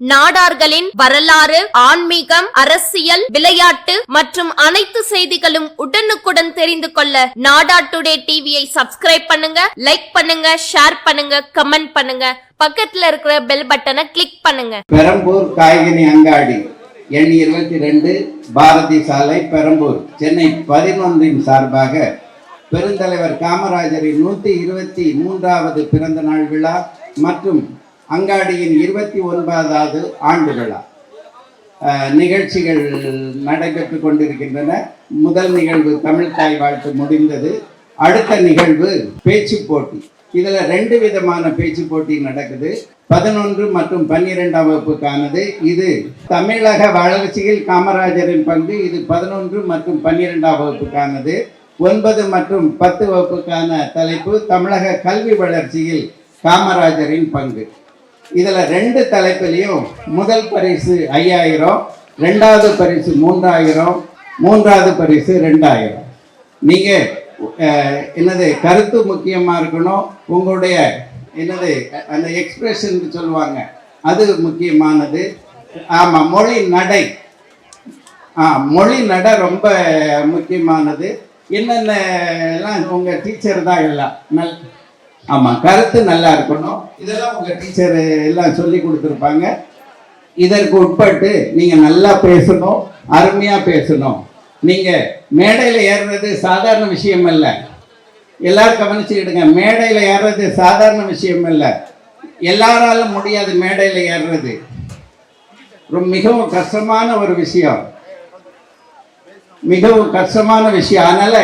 நாடார்களின் வரலாறு, ஆன்மீகம், அரசியல், விளையாட்டு மற்றும் அனைத்து செய்திகளும் உடனுக்குடன் தெரிந்து கொள்ள நாடா டுடே டிவியை சப்ஸ்கிரைப் பண்ணுங்க, லைக் பண்ணுங்க, ஷேர் பண்ணுங்க, கமெண்ட் பண்ணுங்க. பக்கத்துல இருக்கிற பெல் பட்டனை கிளிக் பண்ணுங்க. பெரம்பூர் காய்கனி அங்காடி எண் 22 பாரதி சாலை, பெரம்பூர், சென்னை 11 சார்பாக பெருந்தலைவர் காமராஜரின் 123வது பிறந்த நாள் விழா மற்றும் அங்காடியின் 29வது ஆண்டு விழா நிகழ்ச்சிகள் நடைபெற்று கொண்டிருக்கின்றன. முதல் நிகழ்வு தமிழ் தாய் வாழ்த்து முடிந்தது. அடுத்த நிகழ்வு பேச்சு போட்டி. இதுல 2 விதமான பேச்சு போட்டி நடக்குது. 11 மற்றும் 12ஆம் வகுப்புக்கானது. இது தமிழக வளர்ச்சியில் காமராஜரின் பங்கு. இது 11 மற்றும் 12ஆம் வகுப்புக்கானது. 9 மற்றும் 10 வகுப்புக்கான தலைப்பு தமிழக கல்வி வளர்ச்சியில் காமராஜரின் பங்கு. இதுல 2 தலைப்பிலையும் முதல் பரிசு 5000, 2வது பரிசு 3000, 3வது பரிசு 2000. நீங்க என்னது கருத்து முக்கியமா இருக்கணும். உங்களுடைய என்னது அந்த எக்ஸ்பிரஷன் சொல்லுவாங்க, அது முக்கியமானது. ஆமா, மொழி நடை ரொம்ப முக்கியமானது. என்னென்ன எல்லாம் உங்க டீச்சர் தான் எல்லாம் ஆமா, கருத்து நல்லா இருக்கணும். இதெல்லாம் உங்க டீச்சர் எல்லாம் சொல்லி கொடுத்துருப்பாங்க. இதற்கு உட்பட்டு நீங்க நல்லா பேசணும், அருமையா பேசணும். நீங்க மேடையில ஏறுறது சாதாரண விஷயம் அல்ல. எல்லாரும் கவனிச்சுக்கிடுங்க, மேடையில ஏறுறது சாதாரண விஷயம் அல்ல. எல்லாராலும் முடியாது மேடையில ஏறுறது. மிகவும் கஷ்டமான ஒரு விஷயம், மிகவும் கஷ்டமான விஷயம். அதனால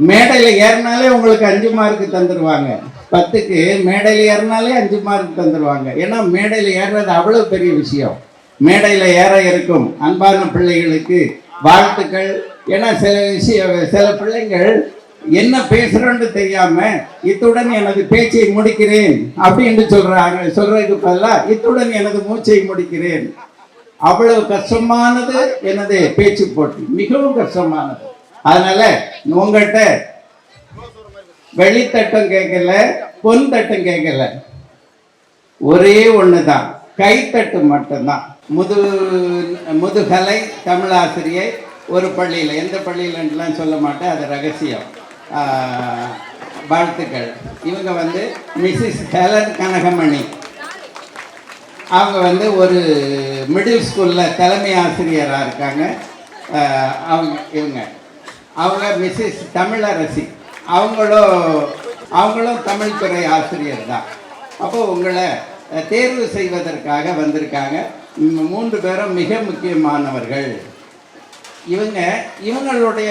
மேடையில ஏறினாலே உங்களுக்கு 5 மார்க் தந்துடுவாங்க. 10க்கு மேடையில் ஏறினாலே 5 மார்க் தந்துடுவாங்க. ஏன்னா மேடையில் ஏறுறது அவ்வளவு பெரிய விஷயம். மேடையில் ஏற இருக்கும் அன்பான பிள்ளைகளுக்கு வாழ்த்துக்கள். ஏன்னா சில பிள்ளைங்கள் என்ன பேசுறோன்னு தெரியாம இத்துடன் எனது பேச்சை முடிக்கிறேன் அப்படின்னு சொல்றதுக்கு பதிலாக இத்துடன் எனது மூச்சை முடிக்கிறேன். அவ்வளவு கஷ்டமானது எனது பேச்சு போட்டி, மிகவும் கஷ்டமானது. அதனால உங்கள்கிட்ட வெளித்தட்டம் கேட்கல, பொன் தட்டம் கேட்கல, ஒரே ஒண்ணுதான், கைத்தட்டு மட்டும்தான். முதுகலை தமிழாசிரியை ஒரு பள்ளியில், எந்த பள்ளியிலலாம் சொல்ல மாட்டேன், அது ரகசியம். வாழ்த்துக்கள். இவங்க மிஸ்ஸஸ் ஹெலன் கனகமணி. அவங்க ஒரு மிடில் ஸ்கூலில் தலைமை ஆசிரியராக இருக்காங்க. அவங்க மிஸ்ஸஸ் தமிழரசி. அவங்களும் தமிழ் துறை ஆசிரியர் தான். அப்போ உங்களை தேர்வு செய்வதற்காக வந்திருக்காங்க. 3 பேரும் மிக முக்கியமானவர்கள். இவங்களுடைய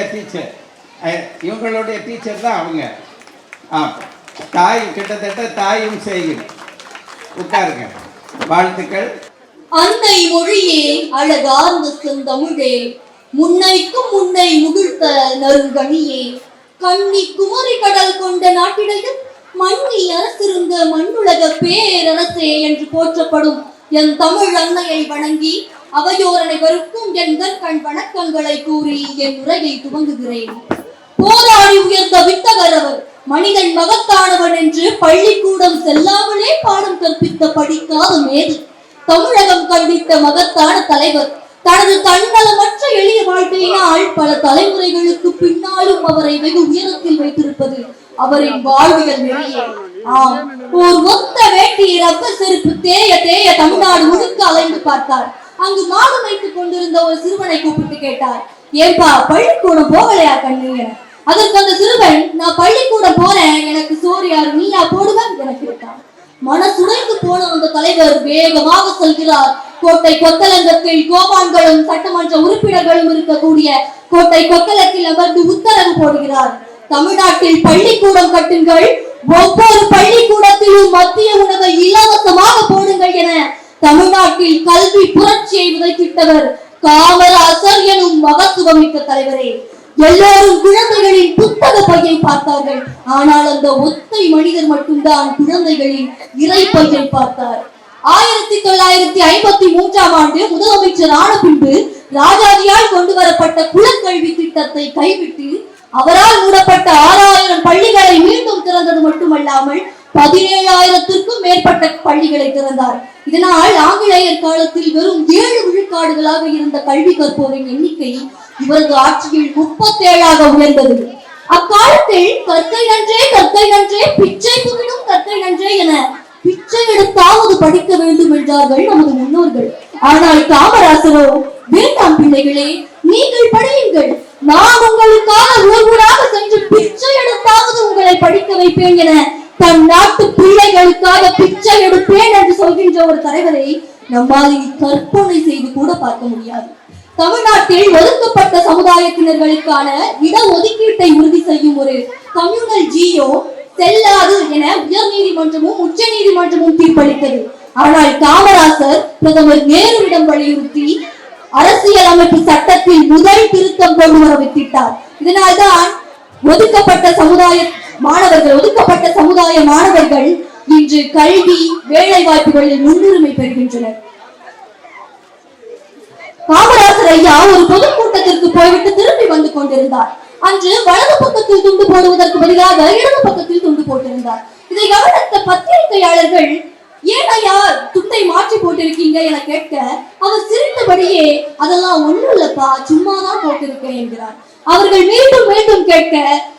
டீச்சர் தான் அவங்க. தாய், கிட்டத்தட்ட தாயும் செய்யும். உட்காருங்க. வாழ்த்துக்கள். அன்னை மொழியே, அழகார்ந்த செந்தமிழே, முன்னைக்கும் முன்னை முகிழ்த்த நறுங்கனியே, கண்ணி குமரி கடல் கொண்ட நாட்டிடையில் மண்ணி அரசிருந்த மண்ணுலக பேரரசே என்று போற்றப்படும் என் தமிழ் அன்னையை வணங்கி அவையோர் அனைவருக்கும் என் கண் வணக்கங்களை கூறி என் உரையை துவங்குகிறேன். போராடி உயர்ந்த வித்தகர் அவர், மனிதன் மகத்தானவன் என்று பள்ளிக்கூடம் செல்லாமலே பாடம் கற்பித்த படிக்காத மேது, தமிழகம் கண்டித்த மகத்தான தலைவர், தனது தன்னலமற்ற எளிய வாழ்க்கையினால் பல தலைமுறைகளுக்கு பின்னாலும் அவரை வெகு உயரத்தில் வைத்திருப்பது அவரின் வாழ்வியல் நெறியே. ஆம், ஒரு ஒத்த வேட்டியை ரப்பர் செருப்பு தேய தேய தமிழ்நாடு முழுக்க அலைந்து பார்த்தார். அங்கு மாடு வைத்துக் கொண்டிருந்த ஒரு சிறுவனை கூப்பிட்டு கேட்டார், ஏன்பா பள்ளிக்கூடம் போகலையா கண்ணு என. அதற்கு அந்த சிறுவன், நான் பள்ளிக்கூடம் போறேன், எனக்கு சோறு யாரு நீயா போடுவேன் என கேட்டான். மனசுடைந்து போன அந்த தலைவர் வேகமாக செல்கிறார். கோட்டை கொத்தலங்கத்தில் கோபான்களும் சட்டமன்ற உறுப்பினர்களும் இருக்கக்கூடிய கோட்டை கொத்தலத்தில் அமர்ந்து உத்தரவு போடுகிறார். தமிழ்நாட்டில் பள்ளிக்கூடம் கட்டுங்கள், ஒவ்வொரு பள்ளிக்கூடத்திலும் மத்திய உணவை இலவசமாக போடுங்கள் என தமிழ்நாட்டில் கல்வி புரட்சியை விதைத்திட்டவர் காமராசர் எனும் மகத்துவமிக்க தலைவரே. எல்லோரும் குழந்தைகளின் புத்தக பையை பார்த்தார்கள். ஆனால் அந்த ஒத்தை மனிதர் மட்டும்தான் குழந்தைகளின் இறை பையை பார்த்தார். 1953ஆம் ஆண்டு முதலமைச்சர் ஆன பின்பு ராஜாஜியால் கொண்டு வரப்பட்ட குலக்கல்வி திட்டத்தை கைவிட்டு அவரால் மூடப்பட்ட 6000 பள்ளிகளை மீண்டும் திறந்தது மட்டுமல்லாமல் 17,000த்திற்கும் மேற்பட்ட பள்ளிகளை திறந்தார். இதனால் ஆங்கிலேயர் காலத்தில் வெறும் 7 விழுக்காடுகளாக இருந்த கல்வி கற்போரின் எண்ணிக்கை இவரது ஆட்சியில் 37ஆக உயர்ந்தது. அக்காலத்தில் கற்கை நன்றே பிச்சை புகிடும் கற்கை நன்றே என பிச்சை எடுத்தாவது படிக்க வேண்டும் என்றார்கள் நமது முன்னோர்கள். ஆனால் காமராசரோ, வேண்டாம் பிள்ளைகளே, நீங்கள் படியுங்கள், நான் உங்களுக்காக ஊராக சென்று பிச்சை எடுத்தாவது உங்களை படிக்க வைப்பேன் என தன் நாட்டு பிள்ளைகளுக்காக பிச்சை எடுப்பேன் என்று சொல்கின்ற ஒரு தலைவரை நம்மால் கற்பனை செய்து கூட பார்க்க முடியாது. தமிழ்நாட்டில் ஒதுக்கப்பட்ட சமுதாயத்தினர்களுக்கான இடஒதுக்கீட்டை உறுதி செய்யும் ஒரு கம்யூனல் ஜியோ செல்லாது என உயர் நீதிமன்றமும் உச்ச நீதிமன்றமும் தீர்ப்பளித்தது. ஆனால் காமராசர் பிரதமர் நேருவிடம் வலியுறுத்தி அரசியல் அமைப்பு சட்டத்தில் முதல் திருத்தம் கொண்டு வர வித்திட்டார். இதனால்தான் ஒதுக்கப்பட்ட சமுதாய மாணவர்கள் இன்று கல்வி வேலை வாய்ப்புகளில் முன்னுரிமை பெறுகின்றனர். காமராசர் ஐயா ஒரு பொதுக்கூட்டத்திற்கு போய்விட்டு திரும்பி வந்து கொண்டிருந்தார். அன்று வலது பக்கத்தில் துண்டு போடுவதற்கு பதிலாக இடது பக்கத்தில் துண்டு போட்டிருந்தார். இதை கவனித்த பத்திரிகையாளர்கள், ஏன் ஐயா துண்டை மாற்றி போட்டிருக்கீங்க என கேட்க, அவர் சிரித்தபடியே அதெல்லாம் ஒண்ணும் இல்லப்பா, சும்மாதான் போட்டிருக்கேன் என்கிறார். அவர்கள் மீண்டும் மீண்டும் கேட்க,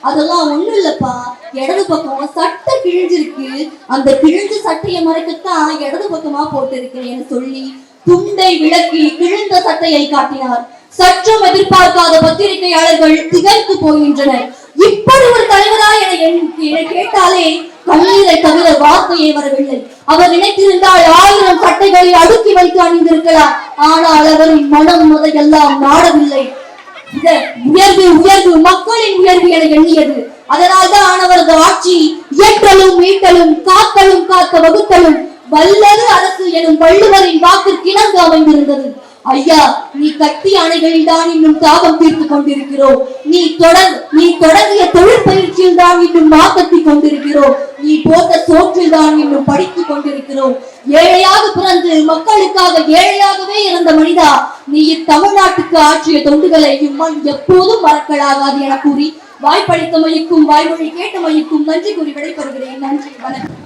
அதெல்லாம் ஒண்ணும் இல்லப்பா, இடது பக்கம் சட்டை கிழிஞ்சிருக்கு, அந்த கிழிஞ்ச சட்டையை மறைக்கத்தான் இடது பக்கமா போட்டிருக்கேன் என சொல்லி துண்டை விளக்கி கிழிந்த சட்டையை காட்டினார். சற்றும் எதிர்பார்க்காத பத்திரிகையாளர்கள் திகைத்து போகின்றனர். இப்படி ஒரு தலைவரா என கேட்டாலே கண்ணீரை தவிர வார்த்தையே வரவில்லை. அவர் நினைத்திருந்தால் 1000 சட்டைகளை அடுக்கி வைத்து அணிந்திருக்கலாம். ஆனால் அவரின் மனம் அதையெல்லாம் நாடவில்லை. உயர்வு மக்களின் உயர்வு என எண்ணியது. அதனால்தான் அவரது ஆட்சி இயற்றலும் மீட்டலும் காத்தலும் காக்க வகுத்தலும் வல்லது அரசு எனும் வள்ளுவரின் வாக்கிற்கு இணங்க அமைந்திருந்தது. ஐயா, நீ கட்டிய அணைகளில் தான் இன்னும் தாகம் தீர்த்து கொண்டிருக்கிறோம். நீ தொடங்கிய தொழிற்பயிற்சியில் தான் இன்னும் மாக்கத்திக் கொண்டிருக்கிறோம். நீ போட்ட சோற்றில் தான் இன்னும் படித்துக் கொண்டிருக்கிறோம். ஏழையாக பிறந்து மக்களுக்காக ஏழையாகவே இருந்த மனிதா, நீ தமிழ்நாட்டுக்கு ஆற்றிய தொண்டுகளை இம்மண் எப்போதும் மறக்கலாகாது என கூறி வாய்ப்பளித்தமைக்கும் வாய்மொழி கேட்டமைக்கும் நன்றி கூறி விடைபெறுகிறேன். நன்றி, வணக்கம்.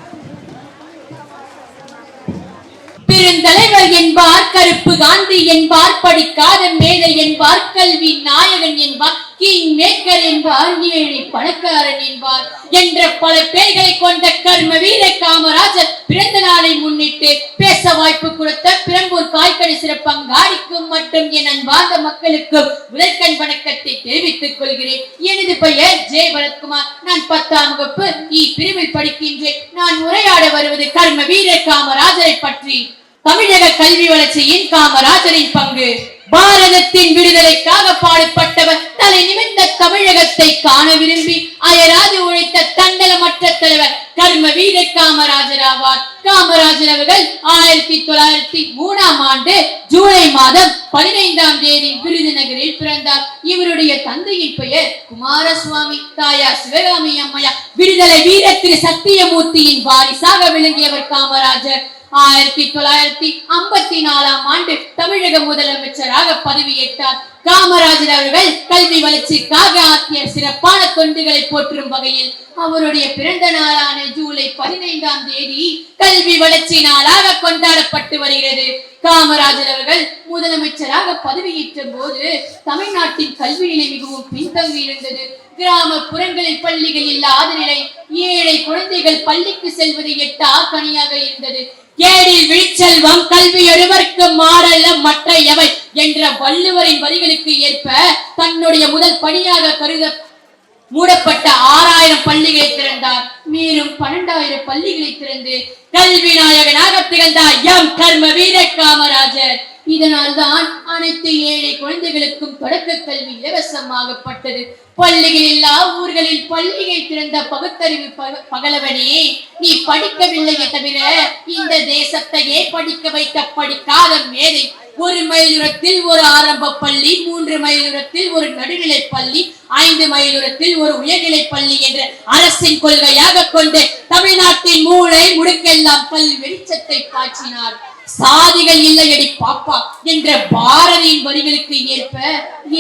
பெருந்தலைவர் என்பார், கருப்பு காந்தி என்பார், படிக்காத மேதை என்பார், கல்வி நாயகன் என்பார், கிங் மேக்கர் என்பார், ஏழை பணக்காரன் என்பார் என்ற பல பெயர்களை கொண்ட கர்ம வீர காமராஜர் பிறந்த நாளை முன்னிட்டு பேச வாய்ப்பு கொடுத்த பெரம்பூர் காய்கறி சிறப்பங்காடிக்கும் மற்றும் என் அன்பார்ந்த மக்களுக்கு முதற்கண் வணக்கத்தை தெரிவித்துக் கொள்கிறேன். எனது பெயர் ஜே பரத்குமார். நான் 10ஆம் வகுப்பு பிரிவில் படிக்கின்றேன். நான் உரையாட வருவது கர்ம வீர காமராஜரை பற்றி. தமிழக கல்வி வளர்ச்சியின் காமராஜரின் பங்கு. பாரதத்தின் விடுதலைக்காக பாடுபட்டவர், தலை நிமிர்ந்த தமிழகத்தை காண விரும்பி அயராது உழைத்த தன்னலமற்ற தலைவர் கர்ம வீர காமராஜர் ஆவார். காமராஜர் அவர்கள் 1903ஆம் ஆண்டு ஜூலை மாதம் 15ஆம் தேதி விருதுநகரில் பிறந்தார். இவருடைய தந்தையின் பெயர் குமாரசுவாமி, தாயார் சிவகாமி அம்மையார். விடுதலை வீர திரு சத்தியமூர்த்தியின் வாரிசாக விளங்கியவர் காமராஜர். 1954ஆம் ஆண்டு தமிழக முதலமைச்சராக பதவியேற்றார். காமராஜர் அவர்கள் கல்வி வளர்ச்சிக்காக ஆற்றிய சிறப்பான தொண்டுகளை போற்றும் வகையில் அவருடைய பிறந்த நாளான ஜூலை 15ஆம் தேதி கல்வி வளர்ச்சி நாளாக கொண்டாடப்பட்டு வருகிறது. காமராஜர் அவர்கள் முதலமைச்சராக பதவியேற்ற போது தமிழ்நாட்டின் கல்வி நிலை மிகவும் பின்தங்கி இருந்தது. கிராமப்புறங்களில் பள்ளிகள் இல்லாத நிலை, ஏழை குழந்தைகள் பள்ளிக்கு செல்வது எட்டா கனியாக இருந்தது. ஏழில் விழிச்செல்வம் கல்வி ஒருவருக்கு மாறல்ல மற்ற எவை என்ற வள்ளுவரின் வரிகளுக்கு ஏற்ப தன்னுடைய முதல் பணியாக கருத மூடப்பட்ட 6000 பள்ளிகளை திறந்தார். மேலும் 12000 பள்ளிகளை திறந்து கல்வி நாயகனாக திகழ்ந்தார் எம் கர்ம வீர காமராஜர். இதனால் தான் அனைத்து ஏழை குழந்தைகளுக்கும் தொடக்க கல்வி இலவசமாகப்பட்டது. பள்ளிகள் இல்லா ஊர்களில் பள்ளியை திறந்த பகுத்தறிவு பகலவனே, நீ படிக்கவில்லையே தவிர இந்த தேசத்தையே படிக்க வைத்த படிக்காத மேதை. 1 மைல் தூரத்தில் ஒரு ஆரம்ப பள்ளி, 3 மைல் தூரத்தில் ஒரு நடுநிலை பள்ளி, 5 மைல் தூரத்தில் ஒரு உயர்நிலை பள்ளி என்ற அரசின் கொள்கையாக கொண்டு தமிழ்நாட்டின் மூளை முடுக்கெல்லாம் கல்வி வெளிச்சத்தை பாய்ச்சினார். சாதிகள் இல்லையடி பாப்பா என்ற பாரதியின் வரிகளுக்கு ஏற்ப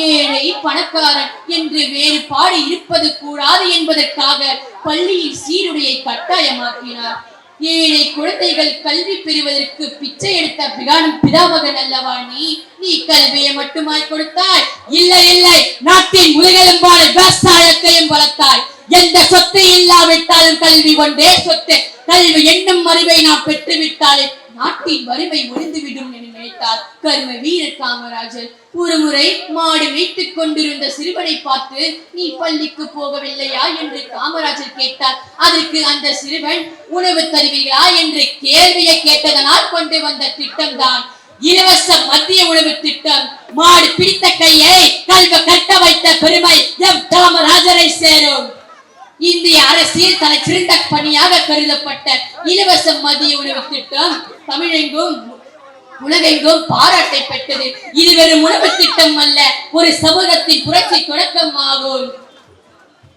ஏழை பணக்காரன் என்று வேறுபாடு இருப்பது கூடாது என்பதற்காக பள்ளியில் சீருடையை கட்டாயமாக்கினார். ஏழை குழந்தைகள் கல்வி பெறுவதற்கு பிச்சை எடுத்த பிதாமகன் அல்லவா நீ கல்வியை மட்டுமாய் கொடுத்தாய்? இல்லை இல்லை, நாட்டின் முதுகெலும்பான விவசாயத்தையும் வளர்த்தாய். எந்த சொத்து இல்லாவிட்டாலும் கல்வி ஒன்றே சொத்து. கல்வி என்னும் அறிவை நாம் பெற்றுவிட்டாலே நாட்டின் வறுமை ஒழிந்துவிடும் என நினைத்தார் கர்ம வீரர் காமராஜர். ஒரு முறை மாடு வைத்துக் கொண்டிருந்த சிறுவனை பார்த்து, நீ பள்ளிக்கு போகவில்லையா என்று காமராஜர் கேட்டார். அதற்கு அந்த சிறுவன், உணவு தருவீர்களா என்று கேள்வியை கேட்டதனால் கொண்டு வந்த திட்டம் தான் இலவச மத்திய உணவு திட்டம். மாடு பிடித்த கையை கல்வ கட்ட வைத்த பெருமை எம் காமராஜரை சேரும். இந்திய அரசியல் தலை சிறந்த பணியாக கருதப்பட்ட இலவச மதிய உணவு திட்டம் தமிழெங்கும் உலகெங்கும் பாராட்டை பெற்றது. இது வெறும் உணவு திட்டம் அல்ல, ஒரு சமூகத்தின் புரட்சி தொடக்கமாகும்.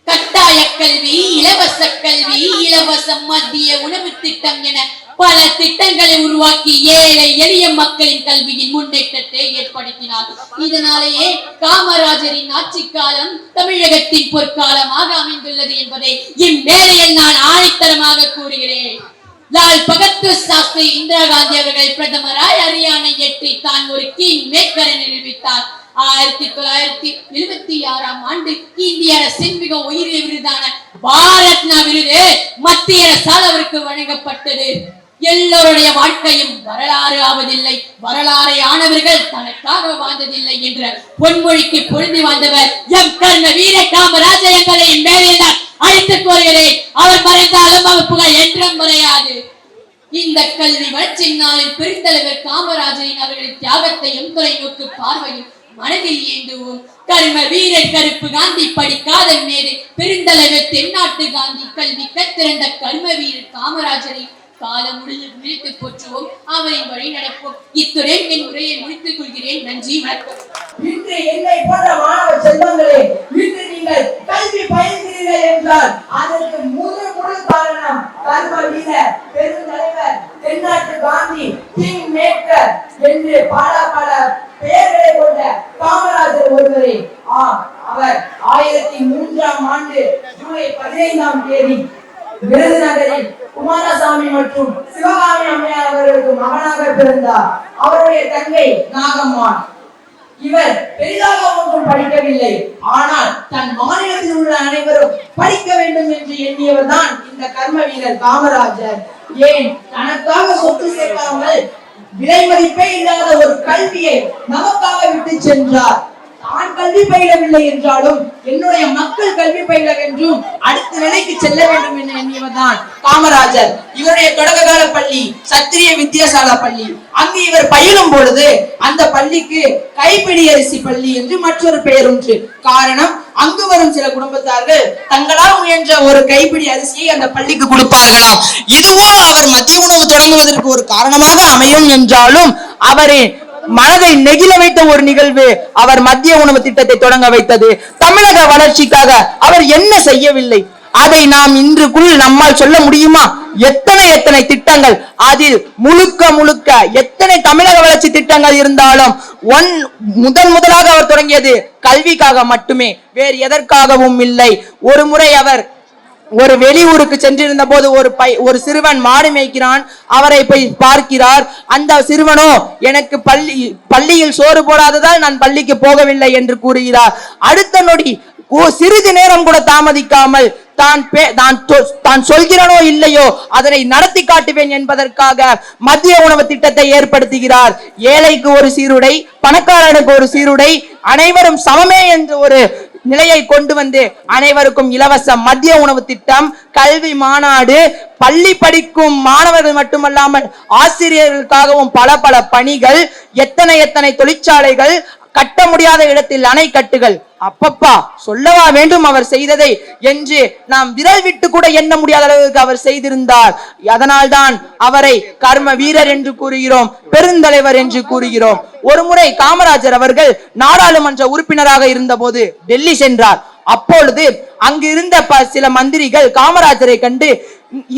கட்டாய கல்வி, இலவச கல்வி, இலவச மத்திய உணவு திட்டம் என பல திட்டங்களை உருவாக்கி ஏழை எளிய மக்களின் கல்வியின் முன்னேற்றத்தை ஏற்படுத்தினார். இதனாலேயே காமராஜரின் ஆட்சி காலம் தமிழகத்தின் பொற்காலமாக அமைந்துள்ளது என்பதை இம்மேடையில் நான் ஆணித்தரமாக கூறுகிறேன். லால் பகதூர் சாஸ்திரி இந்திரா காந்தி அவர்கள் பிரதமராய் அரியானை ஏற்றி தான் ஒரு கிங் மேக்கரை நிரூபித்தார். 1976ஆம் ஆண்டு இந்திய அரசின் மிக உயரிய விருதான பாரத்னா விருது மத்திய அரசால் அவருக்கு வழங்கப்பட்டது. எல்லோருடைய வாழ்க்கையும் வரலாறு ஆவதில்லை, வரலாறை ஆனவர்கள் தனக்காக வாழ்ந்ததில்லை என்ற பொன்மொழிக்கு பொருந்தி வாழ்ந்தவர் எம் கர்ம வீர காமராஜர் என்பதை மேலேதான் அழைத்துக் கோருகிறேன். அவர் மறைந்தாலும் அவர் புகழ் என்றும் மறையாது. இந்த கல்வி வளர்ச்சி நாளில் பெருந்தலைவர் காமராஜரின் அவர்களின் தியாகத்தையும் தொலைநோக்கு பார்வையும் மனதில் ஏந்துவோம். கர்ம வீரர் கருப்பு காந்தி படிக்காத மேதை பெருந்தலைவர் தென்னாட்டு காந்தி கல்வி கத்திறந்த கர்ம வீரர் காமராஜரை காலம் முடித்து போற்றுவோம், அவரின் வழி நடப்போம். இத்துடன் என் உரையை முடித்துக் கொள்கிறேன். நன்றி, வணக்கம். இன்று என்னை போன்ற மாணவ செல்வங்களே, இன்று நீங்கள் கல்வி பயில்கிறீர்கள் என்றால் அதற்கு முழு காரணம் கர்ம வீரர் பெருந்தலைவர் தென்னாட்டு காந்தி கிங் மேக்கர் என்று பல பெயர்களை கொண்ட காமராஜர் ஒருவரே. அவர் 1003ஆம் ஆண்டு ஜூலை 15ஆம் தேதி விருதுநகரில் குமாரசாமி மற்றும் சிவகாமி அம்மையார் அவர்களுக்கு மகனாக பிறந்தார். அவருடைய தங்கை நாகம்மாள். இவர் பெரிதாக ஒன்றும் படிக்கவில்லை, ஆனால் தன் மாநிலத்தில் உள்ள அனைவரும் படிக்க வேண்டும் என்று எண்ணியவர் தான் இந்த கர்ம வீரர் காமராஜர். ஏன் தனக்காக சொத்து சேர்க்காமல் விலை மதிப்பே இல்லாத ஒரு கல்வியை நமக்காக விட்டு சென்றார். தான் கல்வி பயிலவில்லை என்றாலும் என்னுடைய மக்கள் கல்வி பயில வேண்டும், அடுத்த நிலைக்கு செல்ல வேண்டும் என எண்ணியவர்தான் காமராஜர். இவருடைய தொடக்க கால பள்ளி சத்திரிய வித்யாசாலா பள்ளி. அங்கு இவர் பயிலும் பொழுது அந்த பள்ளிக்கு கைப்பிடி அரிசி பள்ளி என்று மற்றொரு பெயர் உண்டு. காரணம், அங்கு வரும் சில குடும்பத்தார்கள் தங்களால் முயன்ற ஒரு கைப்பிடி அரிசியை அந்த பள்ளிக்கு கொடுப்பார்களாம். இதுவும் அவர் மதிய உணவு தொடங்குவதற்கு ஒரு காரணமாக அமையும் என்றாலும் அவரின் மனதை நெகிழ வைத்த ஒரு நிகழ்வு அவர் மத்திய உணவு திட்டத்தை தொடங்க வைத்தது. தமிழக வளர்ச்சிக்காக அவர் என்ன செய்யவில்லை, அதை நாம் இன்றுக்குள் நம்மால் சொல்ல முடியுமா? எத்தனை திட்டங்கள், அதில் முழுக்க எத்தனை தமிழக வளர்ச்சி திட்டங்கள் இருந்தாலும் முதலாக அவர் தொடங்கியது கல்விக்காக மட்டுமே, வேறு எதற்காகவும் இல்லை. ஒரு முறை அவர் ஒரு வெளியூருக்கு சென்றிருந்த போது ஒரு சிறுவன் மாடு மேய்க்கிறான். அவரை போய் பார்க்கிறார். அந்த சிறுவனோ, எனக்கு பள்ளியில் சோறு போடாததால் நான் பள்ளிக்கு போகவில்லை என்று கூறுகிறார். அடுத்த நொடி சிறிது நேரம் கூட தாமதிக்காமல் தான் சொல்கிறனோ இல்லையோ அதனை நடத்தி காட்டுவேன் என்பதற்காக மத்திய உணவு திட்டத்தை ஏற்படுத்துகிறார். ஏழைக்கு ஒரு சீருடை, பணக்காரனுக்கு ஒரு சீருடை, அனைவரும் சமமே என்று ஒரு நிலையை கொண்டு வந்து அனைவருக்கும் இலவச மத்திய உணவு திட்டம், கல்வி மாநாடு, பள்ளி படிக்கும் மாணவர்கள் மட்டுமல்லாமல் ஆசிரியர்களுக்காகவும் பல பணிகள், எத்தனை தொழிற்சாலைகள், கட்ட முடியாத இடத்தில் அணைக்கட்டுகள். அப்பப்பா, சொல்லவா வேண்டும் அவர் செய்ததை என்று நாம் விரல் விட்டு கூட எண்ண முடியாத அளவுக்கு அவர் செய்திருந்தார். அதனால்தான் அவரை கர்ம வீரர் என்று கூறுகிறோம், பெருந்தலைவர் என்று கூறுகிறோம். ஒரு முறை காமராஜர் அவர்கள் நாடாளுமன்ற உறுப்பினராக இருந்த போது டெல்லி சென்றார். அப்பொழுது அங்கு இருந்த சில மந்திரிகள் காமராஜரை கண்டு,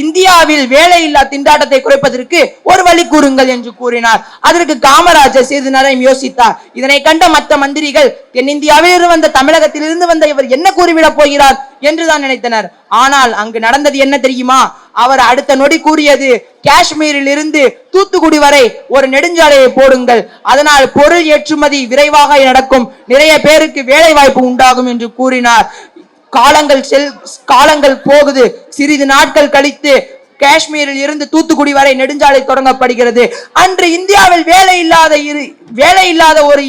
இந்தியாவில் வேலையில்லா திண்டாட்டத்தை குறைப்பதற்கு ஒரு வழி கூறுங்கள் என்று கூறினார். அதற்கு காமராஜர் சிறிது நேரம் யோசித்தார். இதனை கண்ட மற்ற மந்திரிகள் தென்னிந்தியாவில் வந்த தமிழகத்திலிருந்து வந்த இவர் என்ன கூறிவிடப் போகிறார் என்றுதான் நினைத்தனர். ஆனால் அங்கு நடந்தது என்ன தெரியுமா? அவர் அடுத்த நொடி கூறியது, காஷ்மீரில் இருந்து தூத்துக்குடி வரை ஒரு நெடுஞ்சாலையை போடுங்கள், அதனால் பொருள் ஏற்றுமதி விரைவாக நடக்கும், நிறைய பேருக்கு வேலை வாய்ப்பு உண்டாகும் என்று கூறினார். காலங்கள் போகுது. சிறிது நாட்கள் கழித்து காஷ்மீரில் இருந்து தூத்துக்குடி வரை நெடுஞ்சாலை தொடங்கப்படுகிறது. அன்று இந்தியாவில் வேலை இல்லாத ஒரு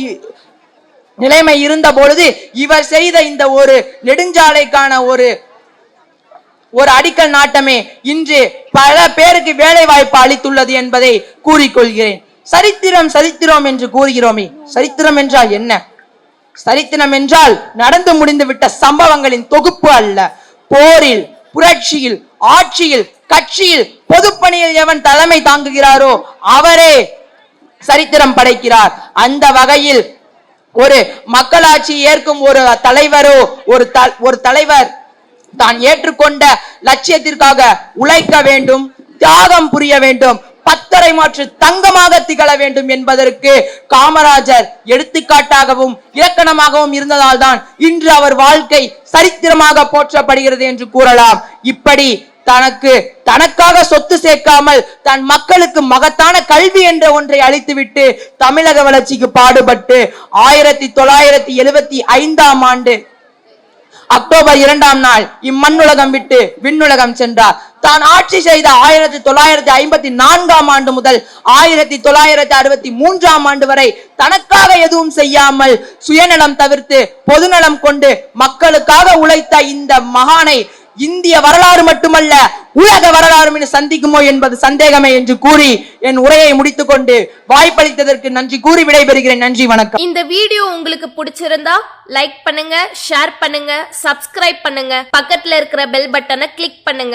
நிலைமை இருந்த பொழுது இவர் செய்த இந்த ஒரு நெடுஞ்சாலைக்கான ஒரு அடிக்கல் நாட்டமே இன்று பல பேருக்கு வேலை வாய்ப்பு அளித்துள்ளது என்பதை கூறிக்கொள்கிறேன். சரித்திரம் என்று கூறுகிறோமே, சரித்திரம் என்றால் என்ன? சரித்திரம் என்றால் நடந்து முடிந்துவிட்ட சம்பவங்களின் தொகுப்பு அல்ல. போரில், புரட்சியில், ஆட்சியில், கட்சியில், பொதுப்பணியில் எவன் தலைமை தாங்குகிறாரோ அவரே சரித்திரம் படைக்கிறார். அந்த வகையில் ஒரு மக்களாட்சி ஏற்கும் ஒரு தலைவரோ ஒரு தலைவர் தான் ஏற்றுக்கொண்ட லட்சியத்திற்காக உழைக்க வேண்டும், தியாகம் புரிய வேண்டும், பத்தரை மாற்று தங்கமாக திகழ வேண்டும் என்பதற்கு காமராஜர் எடுத்துக்காட்டாகவும் இலக்கணமாகவும் இருந்ததால் தான் இன்று அவர் வாழ்க்கை சரித்திரமாக போற்றப்படுகிறது என்று கூறலாம். இப்படி தனக்காக சொத்து சேர்க்காமல் தன் மக்களுக்கு மகத்தான கல்வி என்ற ஒன்றை அளித்துவிட்டு தமிழக வளர்ச்சிக்கு பாடுபட்டு 1975 ஆண்டு அக்டோபர் 2ஆம் நாள் இம்மண்ணுலகம் விட்டு விண்ணுலகம் சென்றார். தான் ஆட்சி செய்த 1954ஆம் ஆண்டு முதல் 1963ஆம் ஆண்டு வரை தனக்காக எதுவும் செய்யாமல் சுயநலம் தவிர்த்து பொதுநலம் கொண்டு மக்களுக்காக உழைத்த இந்த மகானை இந்திய வரலாறு மட்டுமல்ல உலக வரலாறு சந்திக்குமோ என்பது சந்தேகமே என்று கூறி என் உரையை முடித்துக் கொண்டு வாய்ப்பளித்ததற்கு நன்றி கூறி விடைபெறுகிறேன். நன்றி, வணக்கம். இந்த வீடியோ உங்களுக்கு பிடிச்சிருந்தா லைக் பண்ணுங்க, ஷேர் பண்ணுங்க, சப்ஸ்கிரைப் பண்ணுங்க, பக்கத்துல இருக்கிற பெல் பட்டனை கிளிக் பண்ணுங்க.